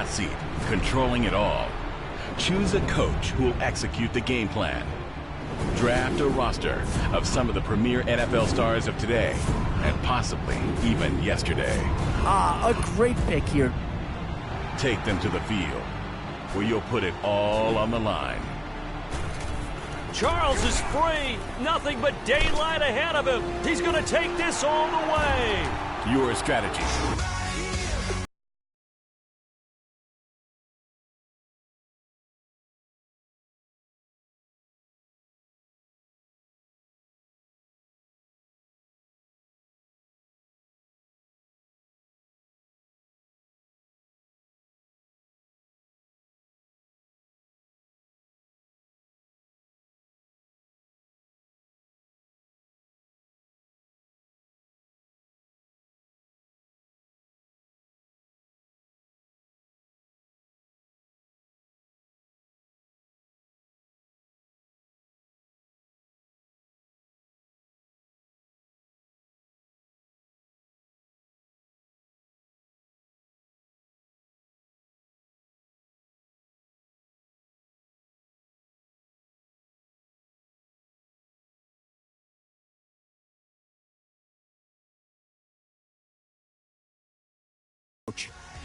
hot seat, controlling it all. Choose a coach who will execute the game plan. Draft a roster of some of the premier NFL stars of today, and possibly even yesterday. A great pick here. Take them to the field, where you'll put it all on the line. Charles is free. Nothing but daylight ahead of him. He's going to take this all the way. Your strategy.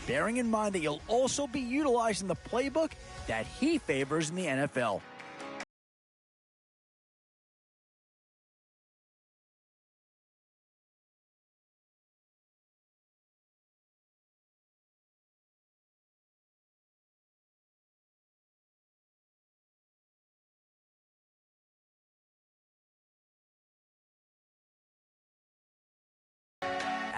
Bearing in mind that you'll also be utilizing the playbook that he favors in the NFL.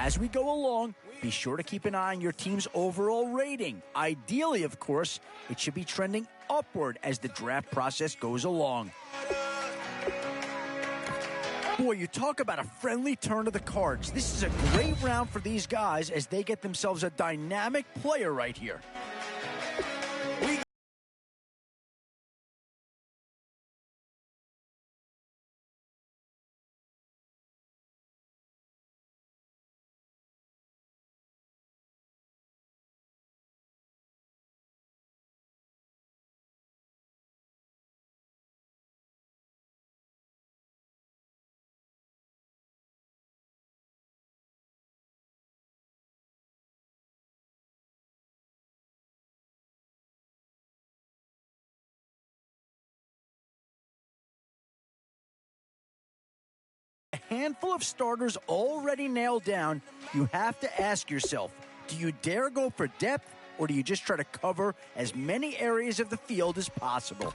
As we go along, be sure to keep an eye on your team's overall rating. Ideally, of course, it should be trending upward as the draft process goes along. Boy, you talk about a friendly turn of the cards. This is a great round for these guys as they get themselves a dynamic player right here. Handful of starters already nailed down, you have to ask yourself, do you dare go for depth, or do you just try to cover as many areas of the field as possible?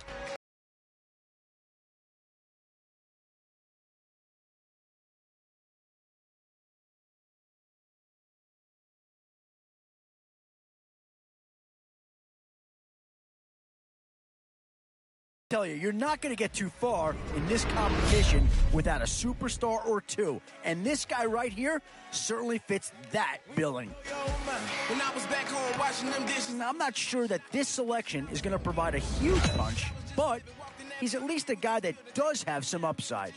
Tell you, you're not going to get too far in this competition without a superstar or two. And this guy right here certainly fits that billing. When I was back home washing them dishes. Now, I'm not sure that this selection is going to provide a huge punch, but he's at least a guy that does have some upside.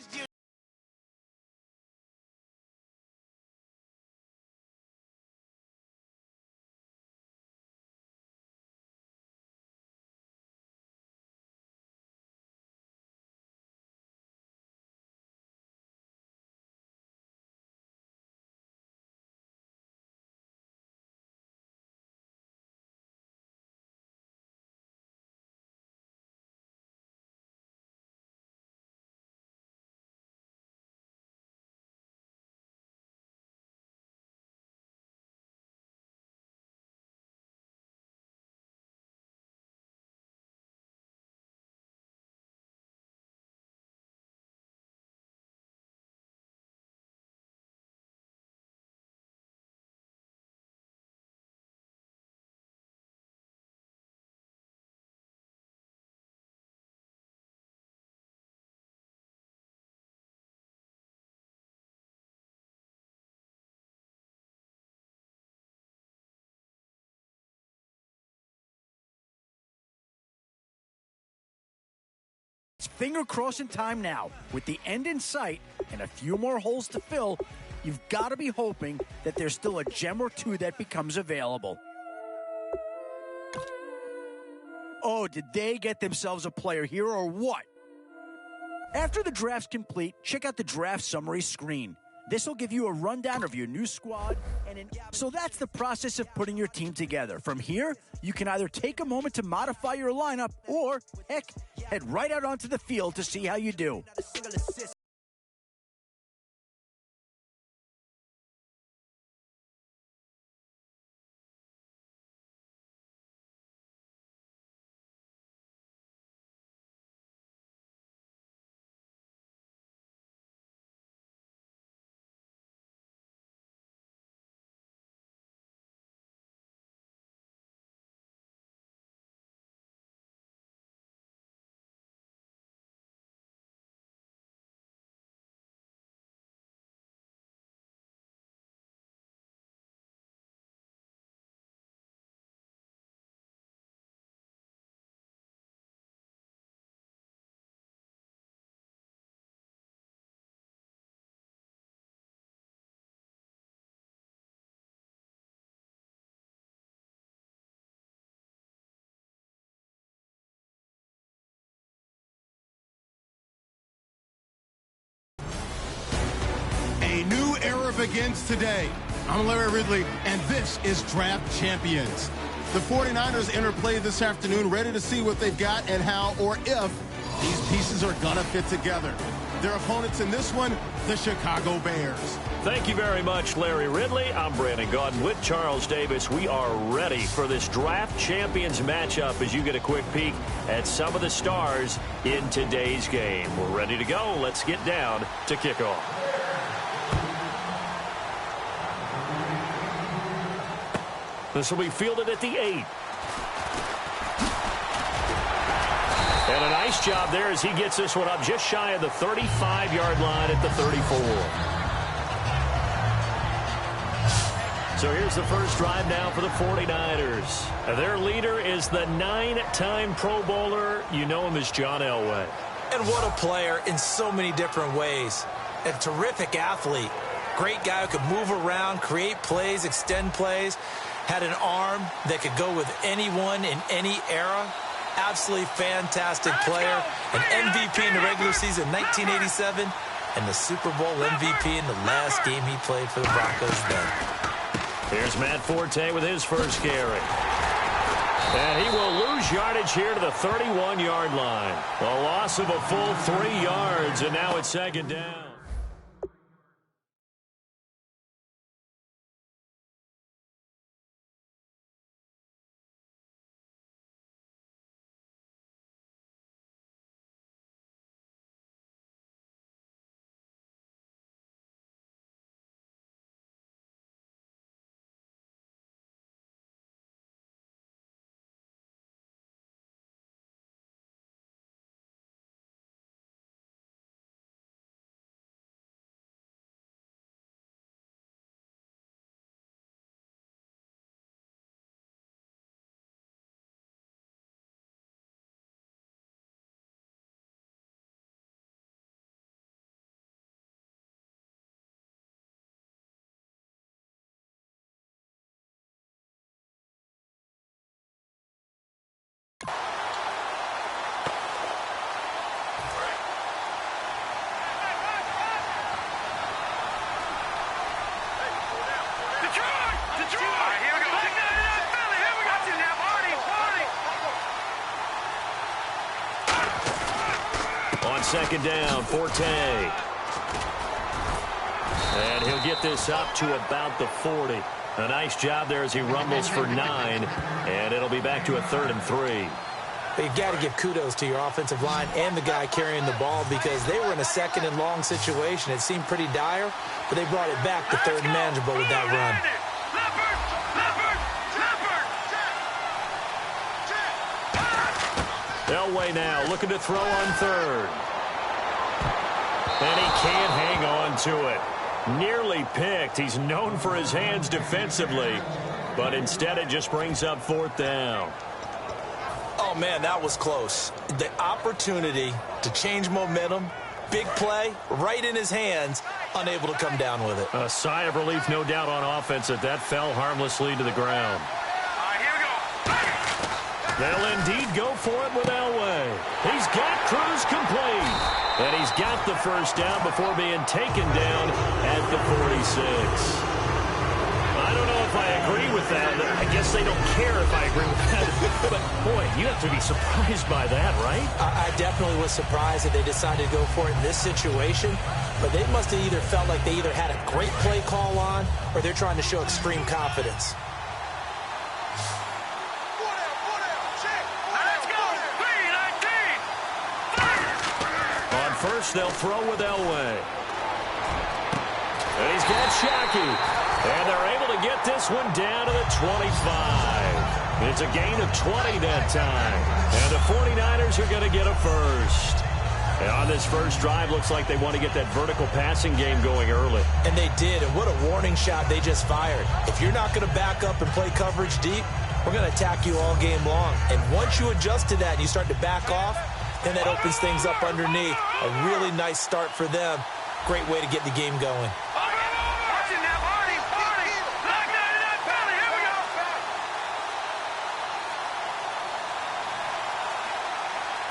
It's finger crossing time now. With the end in sight and a few more holes to fill, you've got to be hoping that there's still a gem or two that becomes available. oh, did they get themselves a player here or what? After the draft's complete, check out the draft summary screen. This will give you a rundown of your new squad. So that's the process of putting your team together. From here, you can either take a moment to modify your lineup or, heck, head right out onto the field to see how you do. A new era begins today. I'm Larry Ridley, and this is Draft Champions. The 49ers enter play this afternoon, ready to see what they've got and how or if these pieces are going to fit together. Their opponents in this one, the Chicago Bears. Thank you very much, Larry Ridley. I'm Brandon Gaudin with Charles Davis. We are ready for this Draft Champions matchup as you get a quick peek at some of the stars in today's game. We're ready to go. Let's get down to kickoff. This will be fielded at the 8. And a nice job there as he gets this one up just shy of the 35-yard line at the 34. So here's the first drive now for the 49ers. Their leader is the 9-time Pro Bowler. You know him as John Elway. And what a player in so many different ways. A terrific athlete. Great guy who could move around, create plays, extend plays. Had an arm that could go with anyone in any era. Absolutely fantastic player. An MVP in the regular season 1987 and the Super Bowl MVP in the last game he played for the Broncos then. Here's Matt Forte with his first carry. And he will lose yardage here to the 31-yard line. A loss of a full 3 yards, and now it's second down. On second down, Forte. And he'll get this up to about the 40. A nice job there as he rumbles for 9. And it'll be back to a 3rd and 3. But you've got to give kudos to your offensive line and the guy carrying the ball because they were in a 2nd and long situation. It seemed pretty dire, but they brought it back to 3rd and manageable with that run. Elway now looking to throw on 3rd. And he can't hang on to it. Nearly picked. He's known for his hands defensively, but instead it just brings up 4th down. Oh, man, that was close. The opportunity to change momentum, big play, right in his hands, unable to come down with it. A sigh of relief, no doubt, on offense that fell harmlessly to the ground. All right, here we go. They'll indeed go for it with Elway. He's got Cruz complete. And he's got the first down before being taken down at the 46. I don't know if I agree with that. I guess they don't care if I agree with that. But, boy, you have to be surprised by that, right? I definitely was surprised that they decided to go for it in this situation. But they must have either felt like they either had a great play call on or they're trying to show extreme confidence. First, they'll throw with Elway. And he's got Shockey. And they're able to get this one down to the 25. It's a gain of 20 that time. And the 49ers are going to get a first. And on this first drive, looks like they want to get that vertical passing game going early. And they did. And what a warning shot they just fired. If you're not going to back up and play coverage deep, we're going to attack you all game long. And once you adjust to that and you start to back off, then that opens things up underneath. A really nice start for them. Great way to get the game going.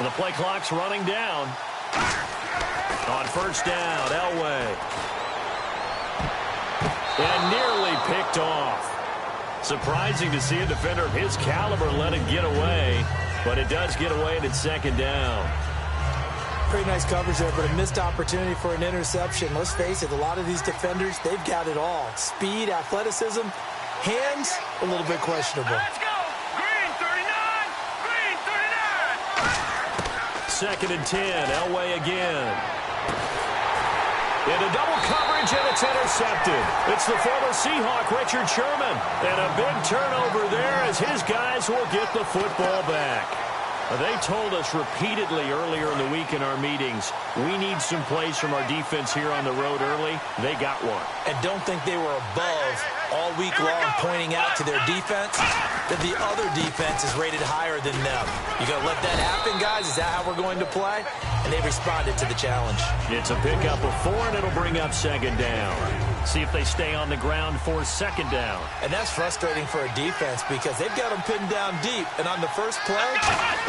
The play clock's running down. On first down, Elway. And nearly picked off. Surprising to see a defender of his caliber let it get away. But it does get away and it's second down. Pretty nice coverage there, but a missed opportunity for an interception. Let's face it, a lot of these defenders, they've got it all. Speed, athleticism, hands, a little bit questionable. Let's go! Green 39! Green 39! Second and 10, Elway again. Into double coverage, and it's intercepted. It's the former Seahawk, Richard Sherman. And a big turnover there as his guys will get the football back. They told us repeatedly earlier in the week in our meetings, we need some plays from our defense here on the road early. They got one. And don't think they were above all week long pointing out to their defense that the other defense is rated higher than them. You going to let that happen, guys? Is that how we're going to play? And they responded to the challenge. It's a pickup of 4, and it'll bring up second down. See if they stay on the ground for second down. And that's frustrating for a defense because they've got them pinned down deep. And on the first play,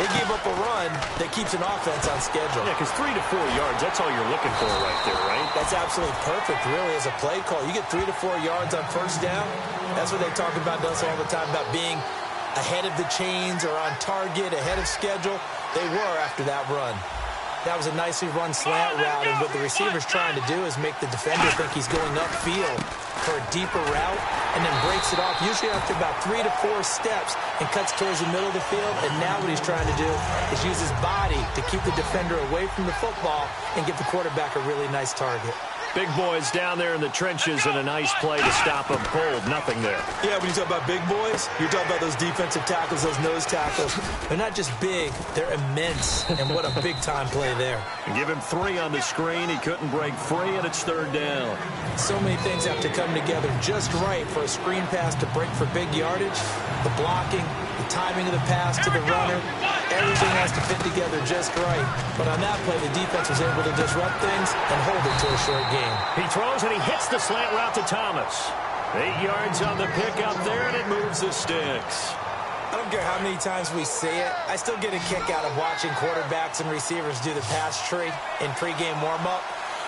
they gave up a run that keeps an offense on schedule. Yeah, because 3 to 4 yards, that's all you're looking for right there, right? That's absolutely perfect, really, as a play call. You get 3 to 4 yards on first down. That's what they talk about us all the time, about being ahead of the chains or on target, ahead of schedule. They were after that run. That was a nicely run slant route, and what the receiver's trying to do is make the defender think he's going upfield for a deeper route and then breaks it off, usually after about 3 to 4 steps, and cuts towards the middle of the field. And now what he's trying to do is use his body to keep the defender away from the football and give the quarterback a really nice target. Big boys down there in the trenches, and a nice play to stop them cold. Nothing there. Yeah, when you talk about big boys, you're talking about those defensive tackles, those nose tackles. They're not just big, they're immense. And what a big-time play there. And give him 3 on the screen. He couldn't break free, and it's third down. So many things have to come together just right for a screen pass to break for big yardage. The blocking, the timing of the pass to the runner. Everything has to fit together just right. But on that play, the defense was able to disrupt things and hold it to a short game. He throws and he hits the slant route to Thomas. 8 yards on the pickup there, and it moves the sticks. I don't care how many times we see it. I still get a kick out of watching quarterbacks and receivers do the pass tree in pregame warm-up.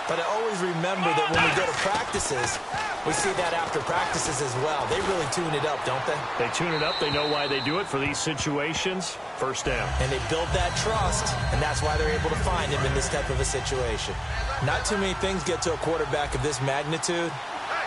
But I always remember that when we go to practices, we see that after practices as well. They really tune it up, don't they? They tune it up. They know why they do it for these situations. First down. And they build that trust, and that's why they're able to find him in this type of a situation. Not too many things get to a quarterback of this magnitude,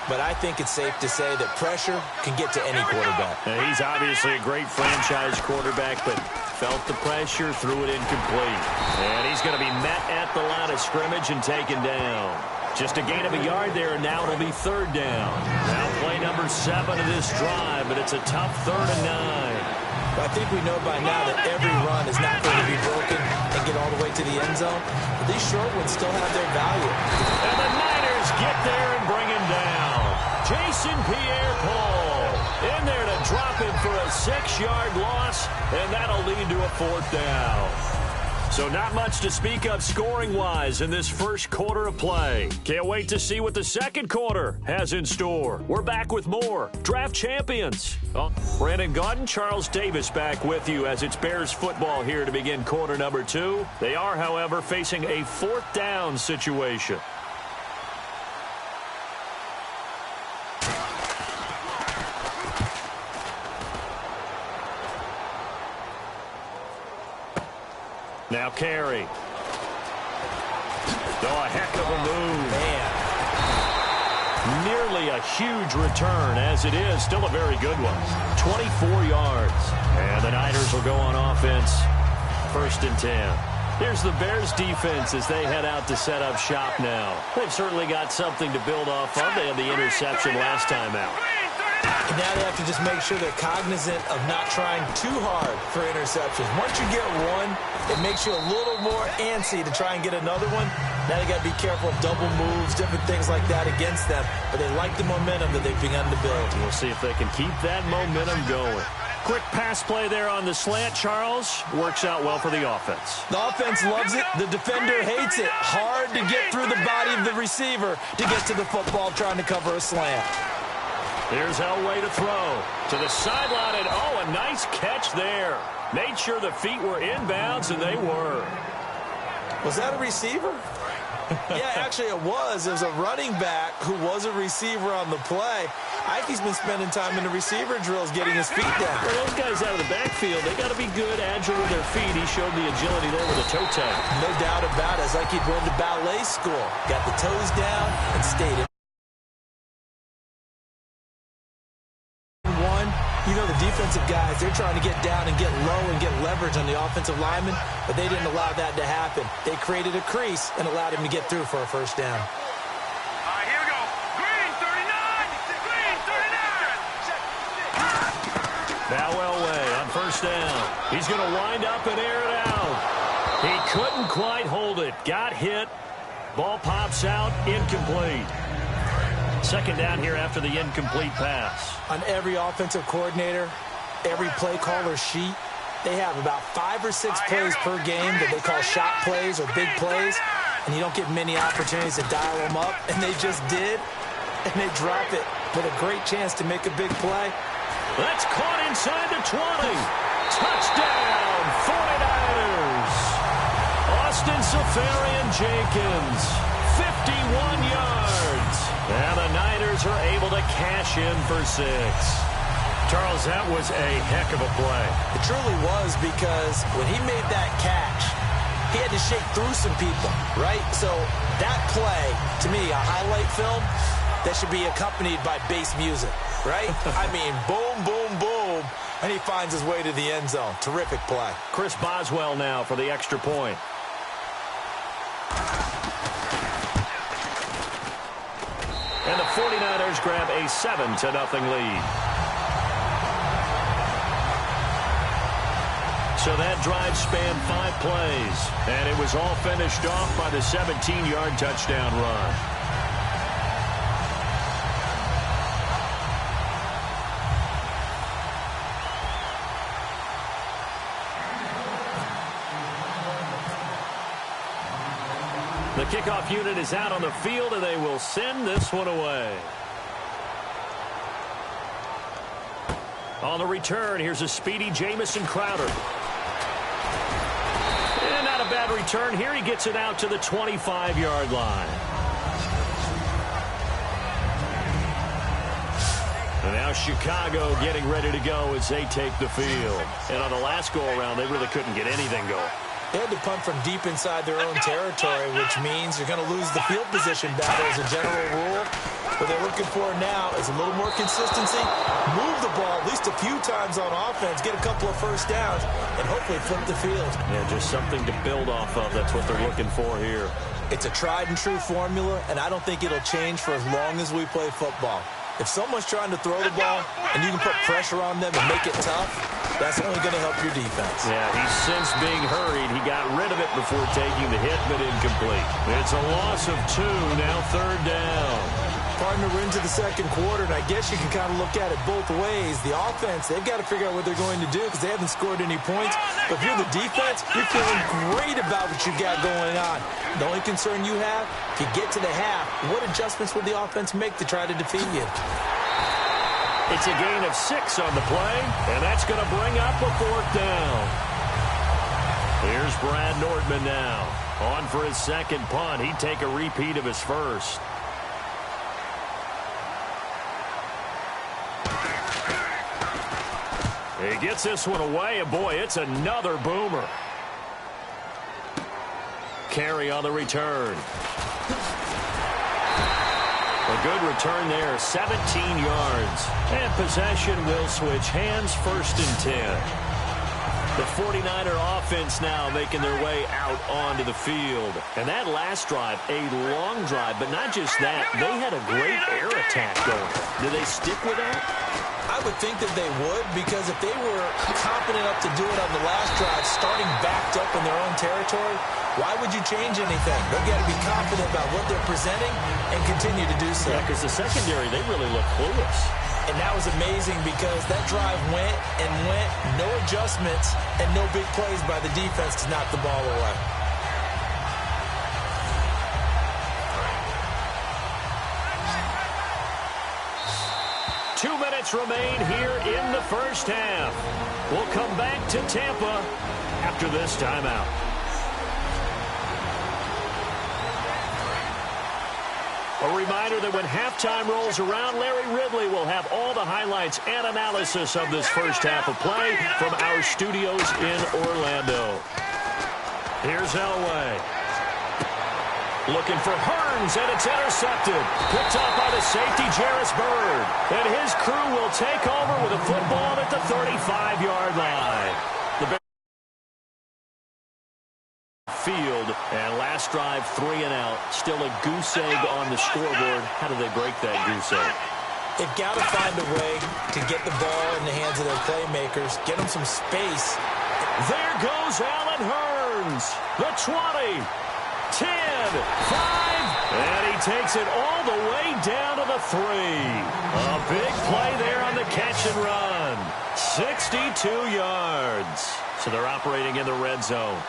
but I think it's safe to say that pressure can get to any quarterback. Now, he's obviously a great franchise quarterback, but felt the pressure, threw it incomplete. And he's going to be met at the line of scrimmage and taken down. Just a gain of a yard there, and now it'll be third down. Now play number 7 of this drive, but it's a tough 3rd and 9. I think we know by now that every run is not going to be broken and get all the way to the end zone. But these short ones still have their value. And the Niners get there and bring him down. Jason Pierre-Paul in there to drop him for a 6-yard loss, and that'll lead to a 4th down. So not much to speak of scoring-wise in this first quarter of play. Can't wait to see what the second quarter has in store. We're back with more Draft Champions. Brandon Gaudin, Charles Davis back with you as it's Bears football here to begin quarter number 2. They are, however, facing a 4th down situation. Now Carey. Oh, a heck of a move. Man. Nearly a huge return, as it is. Still a very good one. 24 yards. And the Niners will go on offense. 1st and 10. Here's the Bears defense as they head out to set up shop now. They've certainly got something to build off of. They had the interception last time out. And now they have to just make sure they're cognizant of not trying too hard for interceptions. Once you get one, it makes you a little more antsy to try and get another one. Now they got to be careful of double moves, different things like that against them. But they like the momentum that they've begun to build. We'll see if they can keep that momentum going. Quick pass play there on the slant, Charles. Works out well for the offense. The offense loves it. The defender hates it. Hard to get through the body of the receiver to get to the football trying to cover a slant. Here's Elway to throw. To the sideline, and oh, a nice catch there. Made sure the feet were inbounds, and they were. Was that a receiver? Yeah, actually it was. It was a running back who was a receiver on the play. Ike's been spending time in the receiver drills getting his feet down. Well, those guys out of the backfield, they got to be good, agile with their feet. He showed the agility there with a toe tag. No doubt about it. It's like he'd gone to ballet school. Got the toes down and stayed in. You know, the defensive guys, they're trying to get down and get low and get leverage on the offensive linemen, but they didn't allow that to happen. They created a crease and allowed him to get through for a 1st down. All right, here we go. Green 39. Green 39. Now Elway on 1st down. He's going to wind up and air it out. He couldn't quite hold it. Got hit. Ball pops out. Incomplete. 2nd down here after the incomplete pass. On every offensive coordinator, every play caller sheet, they have about 5 or 6 plays per game that they call shot plays or big plays, and you don't get many opportunities to dial them up, and they just did, and they drop it with a great chance to make a big play. That's caught inside the 20. Touchdown, 49ers. Austin Seferian-Jenkins, 51 yards. And the Niners are able to cash in for 6. Charles, that was a heck of a play. It truly was, because when he made that catch, he had to shake through some people, right? So that play, to me, a highlight film that should be accompanied by bass music, right? I mean, boom, boom, boom, and he finds his way to the end zone. Terrific play. Chris Boswell now for the extra point. And the 49ers grab a 7-0 lead. So that drive spanned 5 plays, and it was all finished off by the 17-yard touchdown run. The kickoff unit is out on the field, and they will send this one away. On the return, here's a speedy Jamison Crowder. And not a bad return here. He gets it out to the 25-yard line. And now Chicago getting ready to go as they take the field. And on the last go-around, they really couldn't get anything going. They had to punt from deep inside their own territory, which means you're going to lose the field position battle as a general rule. What they're looking for now is a little more consistency, move the ball at least a few times on offense, get a couple of 1st downs, and hopefully flip the field. Yeah, just something to build off of. That's what they're looking for here. It's a tried-and-true formula, and I don't think it'll change for as long as we play football. If someone's trying to throw the ball and you can put pressure on them and make it tough, that's only going to help your defense. Yeah, he's since being hurried. He got rid of it before taking the hit, but incomplete. It's a loss of 2, now 3rd down. Partner, we're into the second quarter, and I guess you can kind of look at it both ways. The offense, they've got to figure out what they're going to do because they haven't scored any points. But if you're the defense, you're feeling great about what you got going on. The only concern you have, if you get to the half, what adjustments will the offense make to try to defeat you? It's a gain of 6 on the play, and that's going to bring up a 4th down. Here's Brad Nordman now. On for his second punt. He'd take a repeat of his first. He gets this one away, and boy, it's another boomer. Carry on the return. A good return there, 17 yards. And possession will switch hands, 1st and 10. The 49er offense now making their way out onto the field. And that last drive, a long drive, but not just that. They had a great air attack going. Do they stick with that? I would think that they would, because if they were confident enough to do it on the last drive, starting backed up in their own territory, why would you change anything? They've got to be confident about what they're presenting and continue to do so. Yeah, because the secondary, they really look clueless. And that was amazing because that drive went and went, no adjustments, and no big plays by the defense to knock the ball away. Remain here in the first half. We'll come back to Tampa after this timeout. A reminder that when halftime rolls around, Larry Ridley will have all the highlights and analysis of this first half of play from our studios in Orlando. Here's Elway. Looking for Hearns, and it's intercepted. Picked up by the safety, Jarris Byrd. And his crew will take over with a football at the 35-yard line. The field, and last drive, 3 and out. Still a goose egg on the scoreboard. How do they break that goose egg? They've got to find a way to get the ball in the hands of their playmakers, get them some space. There goes Allen Hearns. The 20. 10, 5, and he takes it all the way down to the 3. A big play there on the catch and run. 62 yards. So they're operating in the red zone.